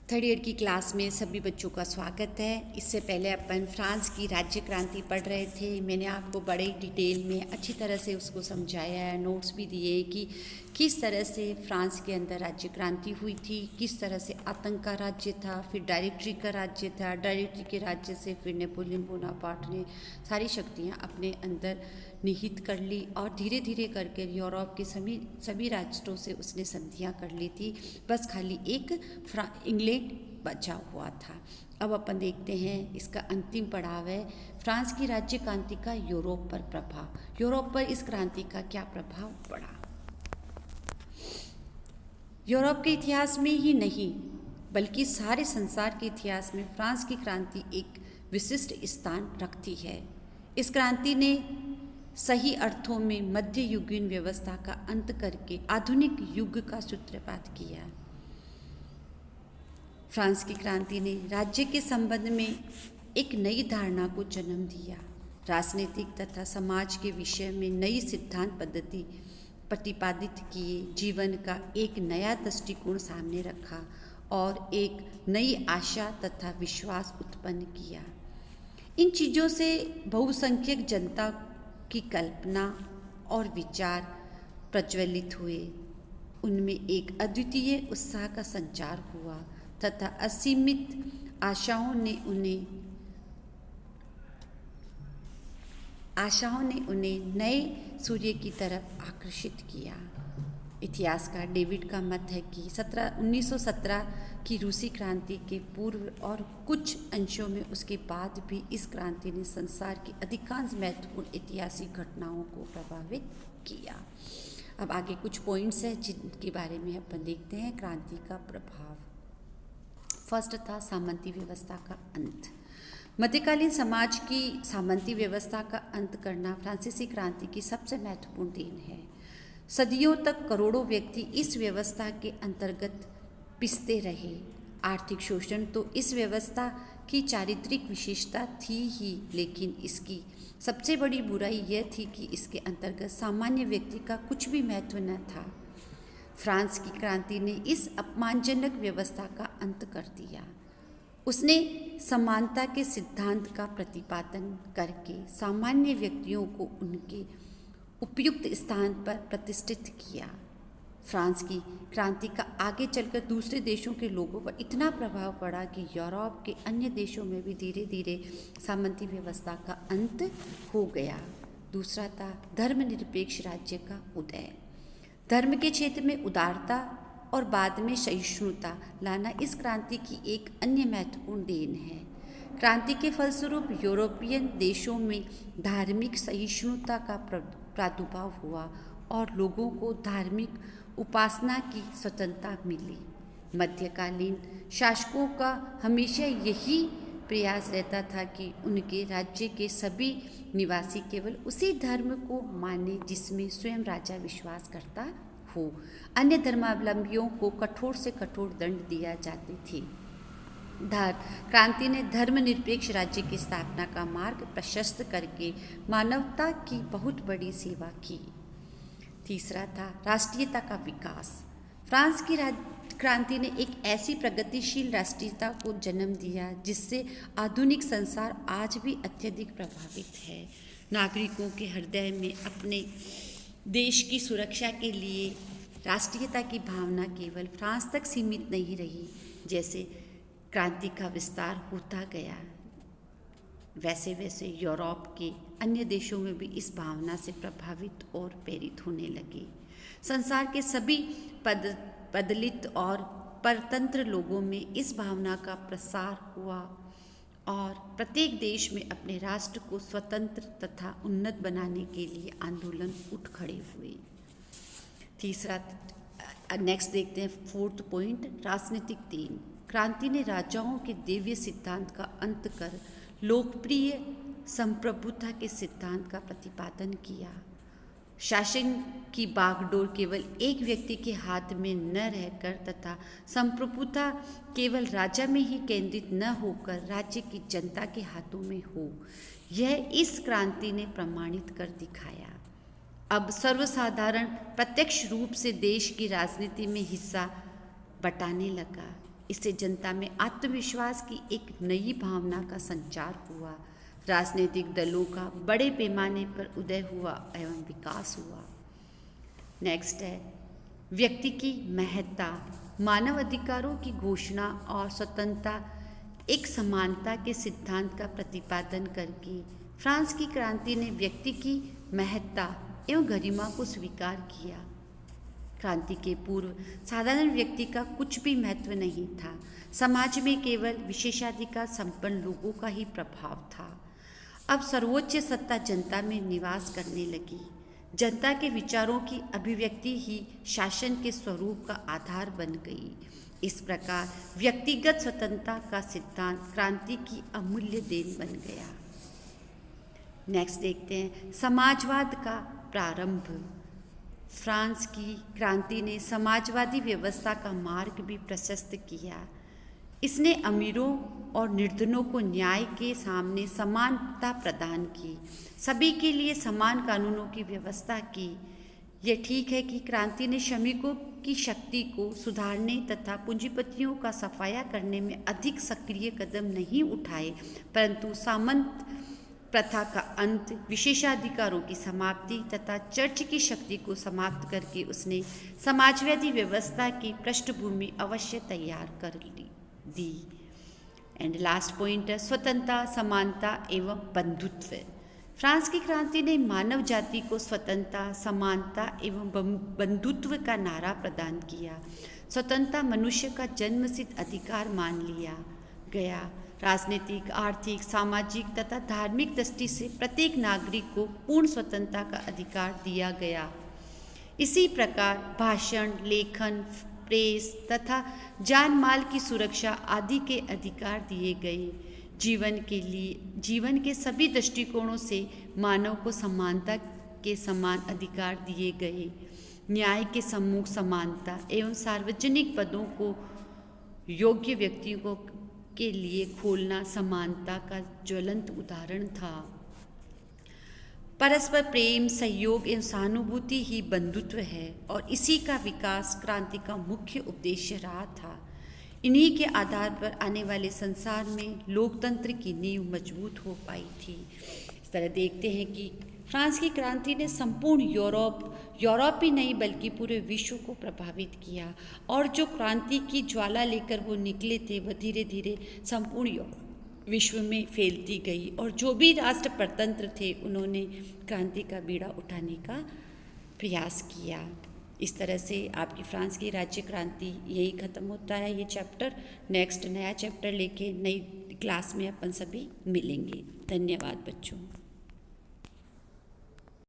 Third year की class में सभी बच्चों का स्वागत है। इससे पहले अपन फ्रांस की राज्य क्रांति पढ़ रहे थे। मैंने आपको बड़े डिटेल में अच्छी तरह से उसको समझाया है, नोट्स भी दिए कि किस तरह से फ्रांस के अंदर राज्य क्रांति हुई थी, किस तरह से आतंक का राज्य था, फिर डायरेक्टरी का राज्य था, डायरेक्टरी के राज्य से फिर नेपोलियन बोनापार्ट ने सारी शक्तियाँ अपने अंदर निहित कर ली और धीरे धीरे करके यूरोप के सभी राष्ट्रों से उसने संधियाँ कर ली थी। बस खाली एक इंग्लैंड बचा हुआ था। अब अपन देखते हैं इसका अंतिम पड़ाव है फ्रांस की राज्य क्रांति का यूरोप पर प्रभाव। यूरोप पर इस क्रांति का क्या प्रभाव पड़ा? यूरोप के इतिहास में ही नहीं बल्कि सारे संसार के इतिहास में फ्रांस की क्रांति एक विशिष्ट स्थान रखती है। इस क्रांति ने सही अर्थों में मध्ययुगीन व्यवस्था का अंत करके आधुनिक युग का सूत्रपात किया। फ्रांस की क्रांति ने राज्य के संबंध में एक नई धारणा को जन्म दिया। राजनीतिक तथा समाज के विषय में नई सिद्धांत पद्धति प्रतिपादित किए, जीवन का एक नया दृष्टिकोण सामने रखा और एक नई आशा तथा विश्वास उत्पन्न किया। इन चीज़ों से बहुसंख्यक जनता की कल्पना और विचार प्रज्वलित हुए। उनमें एक अद्वितीय उत्साह का संचार हुआ तथा असीमित आशाओं ने उन्हें नए सूर्य की तरफ आकर्षित किया। इतिहासकार डेविड का मत है कि 1917 की रूसी क्रांति के पूर्व और कुछ अंशों में उसके बाद भी इस क्रांति ने संसार की अधिकांश महत्वपूर्ण ऐतिहासिक घटनाओं को प्रभावित किया। अब आगे कुछ पॉइंट्स हैं जिनके बारे में अपन देखते हैं। क्रांति का प्रभाव। फर्स्ट था सामंती व्यवस्था का अंत। मध्यकालीन समाज की सामंती व्यवस्था का अंत करना फ्रांसीसी क्रांति की सबसे महत्वपूर्ण देन है। सदियों तक करोड़ों व्यक्ति इस व्यवस्था के अंतर्गत पिसते रहे। आर्थिक शोषण तो इस व्यवस्था की चारित्रिक विशेषता थी ही, लेकिन इसकी सबसे बड़ी बुराई यह थी कि इसके अंतर्गत सामान्य व्यक्ति का कुछ भी महत्व न था। फ्रांस की क्रांति ने इस अपमानजनक व्यवस्था का अंत कर दिया। उसने समानता के सिद्धांत का प्रतिपादन करके सामान्य व्यक्तियों को उनके उपयुक्त स्थान पर प्रतिष्ठित किया। फ्रांस की क्रांति का आगे चलकर दूसरे देशों के लोगों पर इतना प्रभाव पड़ा कि यूरोप के अन्य देशों में भी धीरे धीरे सामंती व्यवस्था का अंत हो गया। दूसरा था धर्मनिरपेक्ष राज्य का उदय। धर्म के क्षेत्र में उदारता और बाद में सहिष्णुता लाना इस क्रांति की एक अन्य महत्वपूर्ण देन है। क्रांति के फलस्वरूप यूरोपियन देशों में धार्मिक सहिष्णुता का प्रादुर्भाव हुआ और लोगों को धार्मिक उपासना की स्वतंत्रता मिली। मध्यकालीन शासकों का हमेशा यही प्रयास रहता था कि उनके राज्य के सभी निवासी केवल उसी धर्म को माने जिसमें स्वयं राजा विश्वास करता हो। अन्य धर्मावलंबियों को कठोर से कठोर दंड दिया जाती थी। क्रांति ने धर्मनिरपेक्ष राज्य की स्थापना का मार्ग प्रशस्त करके मानवता की बहुत बड़ी सेवा की। तीसरा था राष्ट्रीयता का विकास। फ्रांस की क्रांति ने एक ऐसी प्रगतिशील राष्ट्रीयता को जन्म दिया जिससे आधुनिक संसार आज भी अत्यधिक प्रभावित है। नागरिकों के हृदय में अपने देश की सुरक्षा के लिए राष्ट्रीयता की भावना केवल फ्रांस तक सीमित नहीं रही। जैसे क्रांति का विस्तार होता गया वैसे वैसे यूरोप के अन्य देशों में भी इस भावना से प्रभावित और प्रेरित होने लगे। संसार के सभी पदलित और परतंत्र लोगों में इस भावना का प्रसार हुआ और प्रत्येक देश में अपने राष्ट्र को स्वतंत्र तथा उन्नत बनाने के लिए आंदोलन उठ खड़े हुए। तीसरा नेक्स्ट देखते हैं फोर्थ पॉइंट, राजनीतिक देन। क्रांति ने राजाओं के दिव्य सिद्धांत का अंत कर लोकप्रिय संप्रभुता के सिद्धांत का प्रतिपादन किया। शासन की बागडोर केवल एक व्यक्ति के हाथ में न रहकर तथा संप्रभुता केवल राजा में ही केंद्रित न होकर राज्य की जनता के हाथों में हो, यह इस क्रांति ने प्रमाणित कर दिखाया। अब सर्वसाधारण प्रत्यक्ष रूप से देश की राजनीति में हिस्सा बटाने लगा। इससे जनता में आत्मविश्वास की एक नई भावना का संचार हुआ। राजनीतिक दलों का बड़े पैमाने पर उदय हुआ एवं विकास हुआ। नेक्स्ट है व्यक्ति की महत्ता। मानव अधिकारों की घोषणा और स्वतंत्रता एक समानता के सिद्धांत का प्रतिपादन करके फ्रांस की क्रांति ने व्यक्ति की महत्ता एवं गरिमा को स्वीकार किया। क्रांति के पूर्व साधारण व्यक्ति का कुछ भी महत्व नहीं था। समाज में केवल विशेषाधिकार संपन्न लोगों का ही प्रभाव था। अब सर्वोच्च सत्ता जनता में निवास करने लगी। जनता के विचारों की अभिव्यक्ति ही शासन के स्वरूप का आधार बन गई। इस प्रकार व्यक्तिगत स्वतंत्रता का सिद्धांत क्रांति की अमूल्य देन बन गया। नेक्स्ट देखते हैं समाजवाद का प्रारंभ। फ्रांस की क्रांति ने समाजवादी व्यवस्था का मार्ग भी प्रशस्त किया। इसने अमीरों और निर्धनों को न्याय के सामने समानता प्रदान की, सभी के लिए समान कानूनों की व्यवस्था की। यह ठीक है कि क्रांति ने श्रमिकों की शक्ति को सुधारने तथा पूंजीपतियों का सफाया करने में अधिक सक्रिय कदम नहीं उठाए, परंतु सामंत प्रथा का अंत, विशेषाधिकारों की समाप्ति तथा चर्च की शक्ति को समाप्त करके उसने समाजवादी व्यवस्था की पृष्ठभूमि अवश्य तैयार कर दी। एंड लास्ट पॉइंट है स्वतंत्रता, समानता एवं बंधुत्व। फ्रांस की क्रांति ने मानव जाति को स्वतंत्रता, समानता एवं बंधुत्व का नारा प्रदान किया। स्वतंत्रता मनुष्य का जन्मसिद्ध अधिकार मान लिया गया। राजनीतिक, आर्थिक, सामाजिक तथा धार्मिक दृष्टि से प्रत्येक नागरिक को पूर्ण स्वतंत्रता का अधिकार दिया गया। इसी प्रकार भाषण, लेखन, प्रेस तथा जान माल की सुरक्षा आदि के अधिकार दिए गए। जीवन के सभी दृष्टिकोणों से मानव को समानता के समान अधिकार दिए गए। न्याय के सम्मुख समानता एवं सार्वजनिक पदों को योग्य व्यक्तियों के लिए खोलना समानता का ज्वलंत उदाहरण था। परस्पर प्रेम, सहयोग एवं सहानुभूति ही बंधुत्व है और इसी का विकास क्रांति का मुख्य उद्देश्य रहा था। इन्हीं के आधार पर आने वाले संसार में लोकतंत्र की नींव मजबूत हो पाई थी। इस तरह देखते हैं कि फ्रांस की क्रांति ने संपूर्ण यूरोप ही नहीं बल्कि पूरे विश्व को प्रभावित किया और जो क्रांति की ज्वाला लेकर वो निकले थे वह धीरे धीरे संपूर्ण विश्व में फैलती गई और जो भी राष्ट्र परतंत्र थे उन्होंने क्रांति का बीड़ा उठाने का प्रयास किया। इस तरह से आपकी फ्रांस की राज्य क्रांति यही ख़त्म होता है ये चैप्टर। नेक्स्ट नया चैप्टर लेके नई क्लास में अपन सभी मिलेंगे। धन्यवाद बच्चों।